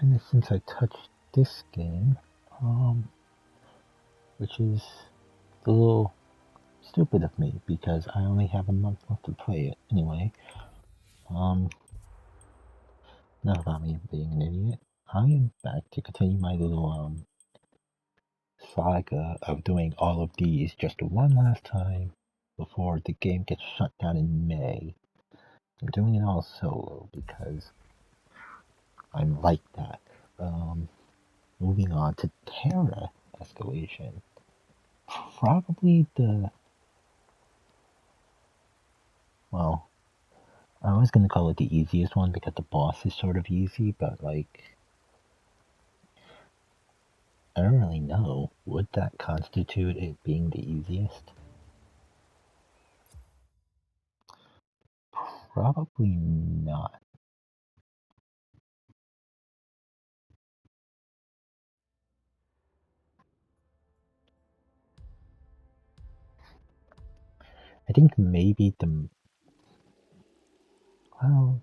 minutes since I touched this game, which is a little stupid of me because I only have a month left to play it. Anyway, enough about me being an idiot. I am back to continue my little saga of doing all of these just one last time before the game gets shut down in May. I'm doing it all solo because I'm like that. Moving on to Terra escalation. Probably well, I was gonna call it the easiest one because the boss is sort of easy, but like, I don't really know. Would that constitute it being the easiest? Probably not. I think maybe well,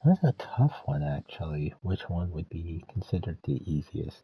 that's a tough one actually. Which one would be considered the easiest?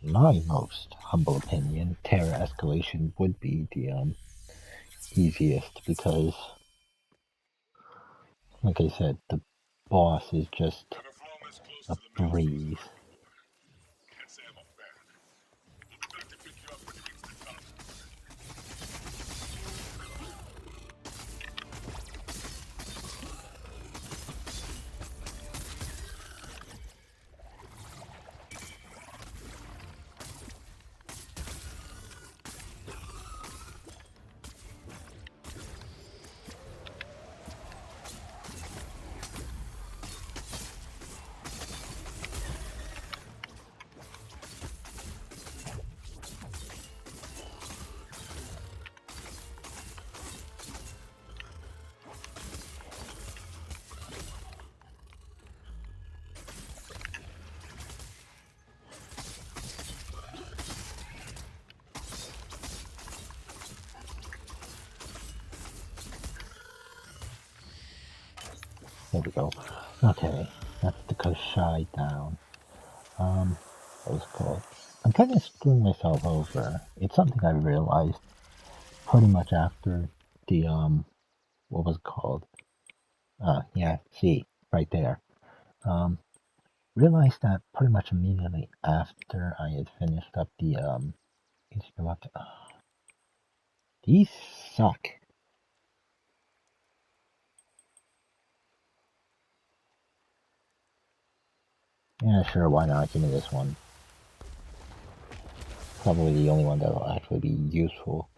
In my most humble opinion, Terra escalation would be the easiest because, like I said, the boss is just a breeze. There we go. Okay, that's the shutdown. What was it called? I'm kind of screwing myself over. It's something I realized pretty much after the what was it called? Yeah, see, right there. Um, realized that pretty much immediately after I had finished up the these suck. Yeah, sure, why not? Give me this one. Probably the only one that will actually be useful.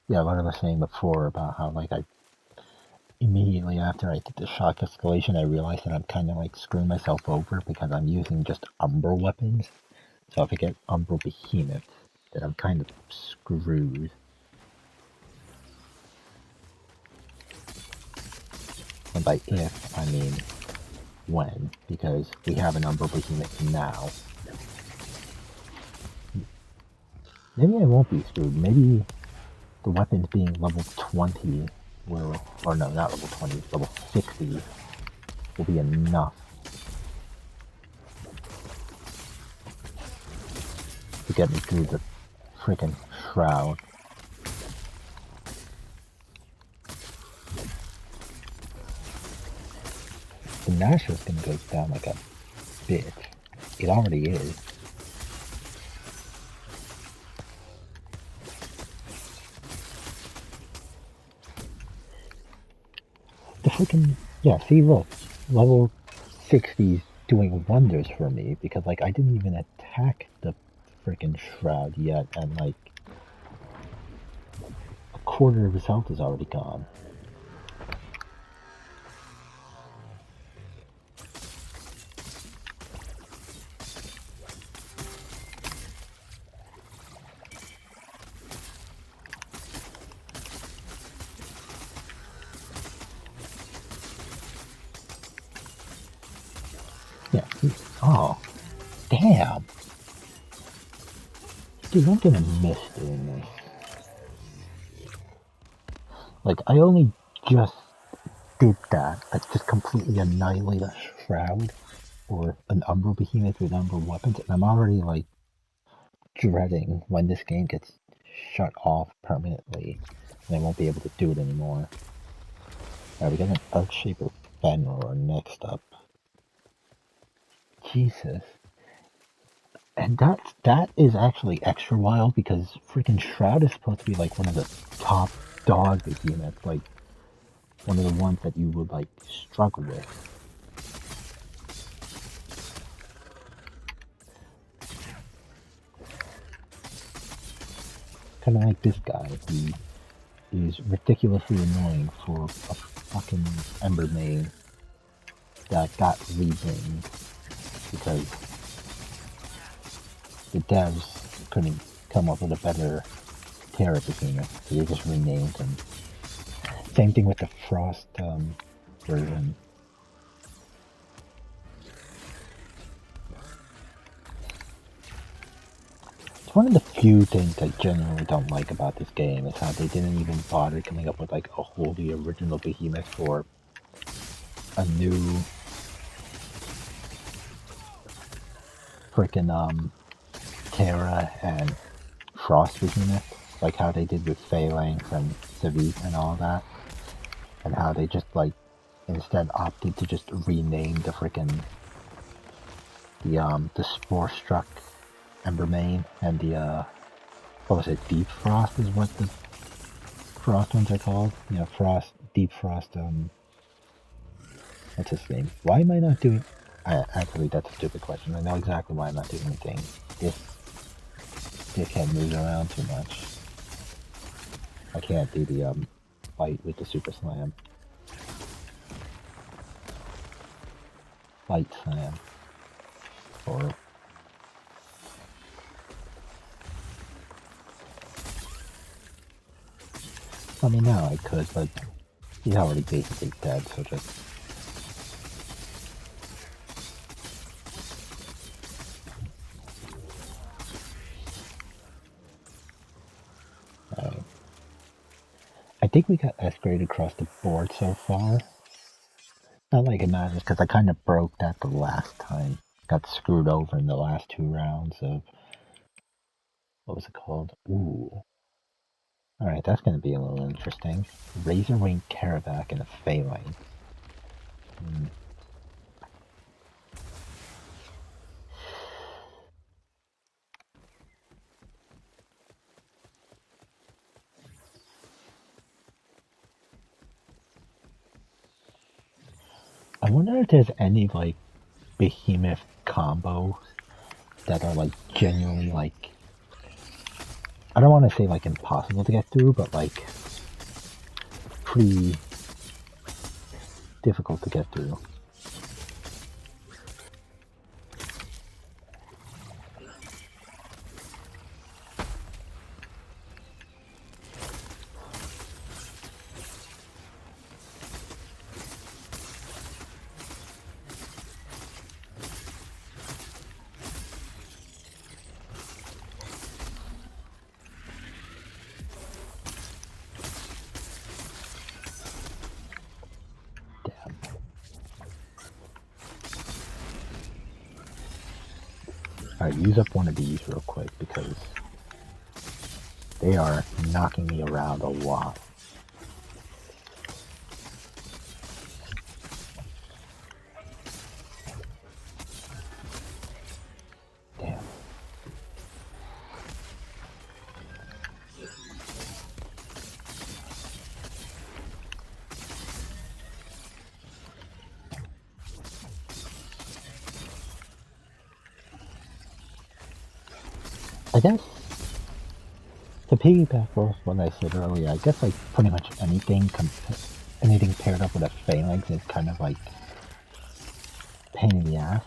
Yeah, what I was saying before about how like I immediately after I did the shock escalation, I realized that I'm kind of like screwing myself over because I'm using just Umbral weapons. So if I get Umbral Behemoth, then I'm kind of screwed. And by if, I mean when, because we have an Umbral Behemoth now. Maybe I won't be screwed. Maybe the weapons being level 20 will, or no, not level 20, level 60 will be enough to get me through the freaking shroud. The Nashor is gonna go down like a bitch. It already is. The freaking, yeah, see, look, level 60's doing wonders for me because, like, I didn't even attack the freaking shroud yet, and, like, a quarter of his health is already gone. Yeah, see, oh, damn. Dude, I'm gonna miss doing this. Like, I only just did that, like just completely annihilate a shroud or an Umbral behemoth with Umbral weapons, and I'm already like dreading when this game gets shut off permanently and I won't be able to do it anymore. Alright, we got an Earthshaper Fenrir next up. Jesus. And that is actually extra wild because freaking Shroud is supposed to be like one of the top dog behemoths, like one of the ones that you would like struggle with. Kind of like this guy. He is ridiculously annoying for a fucking Ember main that got renamed because the devs couldn't come up with a better terra behemoth, so they just renamed him. Same thing with the Frost version. It's one of the few things I genuinely don't like about this game is how they didn't even bother coming up with like a wholly original behemoth for a new freaking Terra and Frost behemoth, like how they did with Phalanx and Civic and all that, and how they just like instead opted to just rename the freaking the Spore Struck Embermane and the what was it, Deep Frost is what the Frost ones are called? Yeah, Frost, Deep Frost, what's his name? Why am I not doing... actually, that's a stupid question. I know exactly why I'm not doing anything. This dickhead moves around too much. I can't do the, fight with the Super Slam. Light Slam. Or... I mean, now I could, but he's already basically dead, so just... I think we got S-grade across the board so far. Not like it matters, because I kind of broke that the last time. Got screwed over in the last 2 rounds of... What was it called? Ooh. Alright, that's going to be a little interesting. Razorwing Caravac and a Phalanx. I wonder if there's any, like, behemoth combos that are, like, genuinely, like... I don't want to say, like, impossible to get through, but, like, pretty difficult to get through. Alright, use up one of these real quick because they are knocking me around a lot. Damn. I guess, to piggyback off what I said earlier, I guess like pretty much anything paired up with a Phalanx is kind of like pain in the ass.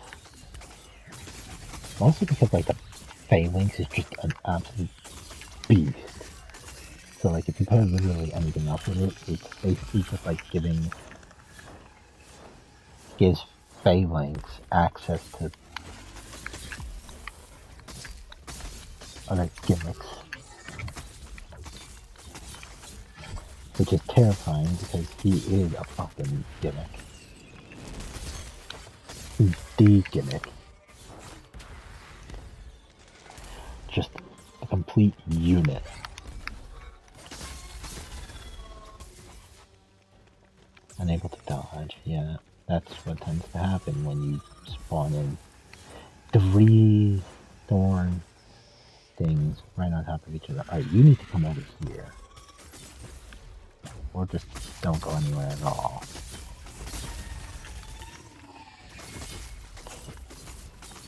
Mostly because like the Phalanx is just an absolute beast. So like if you put literally anything else with it, it's basically just like gives Phalanx access to other gimmicks. which is terrifying because he is a fucking gimmick. He's the gimmick. Just a complete unit. Unable to dodge, yeah. That's what tends to happen when you spawn in 3 thorn things right on top of each other. Alright, you need to come over here. Or just don't go anywhere at all.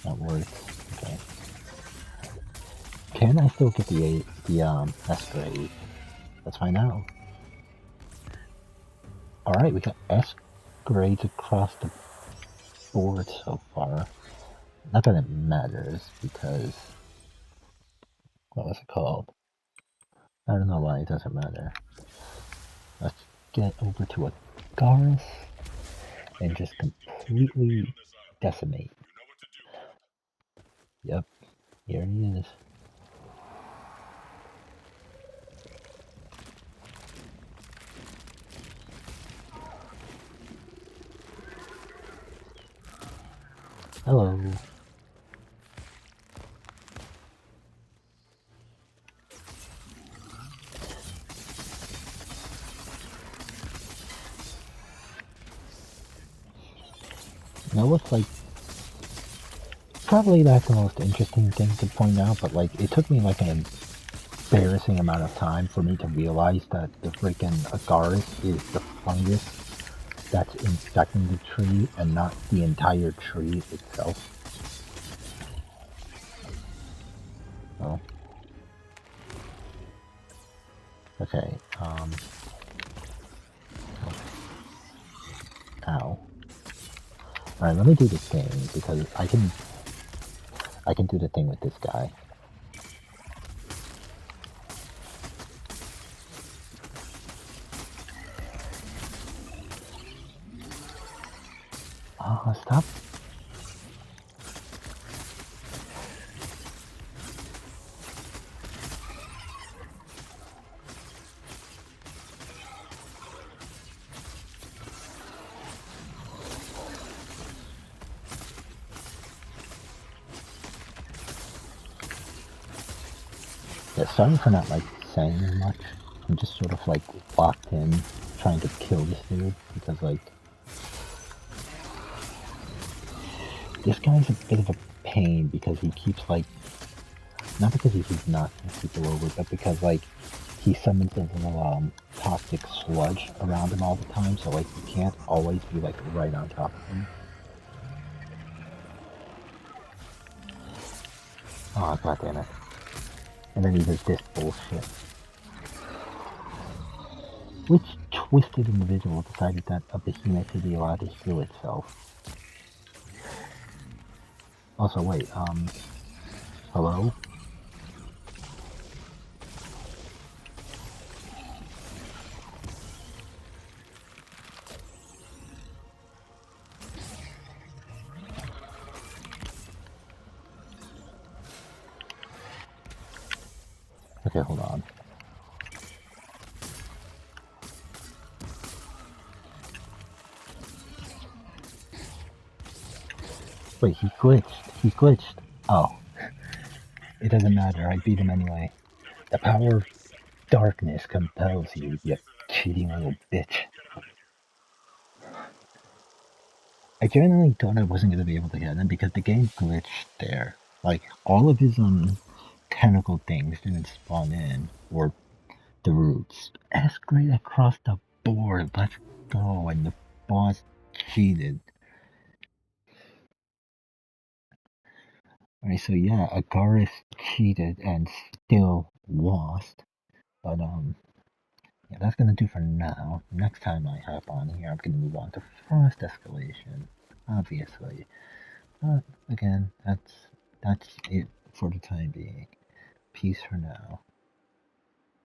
That works. Okay. Can I still get the esca? Let's find out. Alright, we got esca across the board so far. Not that it matters, because... What was it called? I don't know why it doesn't matter. Let's get over to Agaris and just completely decimate. Yep, here he is. Hello. Now what's like, probably not the most interesting thing to point out, but like, it took me like an embarrassing amount of time for me to realize that the freaking Agaris is the fungus that's infecting the tree and not the entire tree itself. Oh. Okay, ow. Alright, let me do this thing, because I can do the thing with this guy. Oh, stop. Yeah, sorry for not like saying much. I'm just sort of like locked in trying to kill this dude because like this guy's a bit of a pain because he keeps like not because he keeps knocking people over, but because like he summons a little toxic sludge around him all the time, so like you can't always be like right on top of him. Oh god damn it. And then he does this bullshit. Which twisted individual decided that a behemoth should be allowed to heal itself? Also, wait, hello? Okay, hold on. Wait, he glitched. He glitched. Oh. It doesn't matter, I beat him anyway. The power of darkness compels you, you cheating little bitch. I genuinely thought I wasn't going to be able to get him because the game glitched there. Like, all of his, tentacle things didn't spawn in, or the roots. Esca across the board, let's go, and the boss cheated. Alright, so yeah, Agaris cheated and still lost. But, yeah, that's gonna do for now. Next time I hop on here, I'm gonna move on to Frost Escalation, obviously. But, again, that's it for the time being. Peace for now.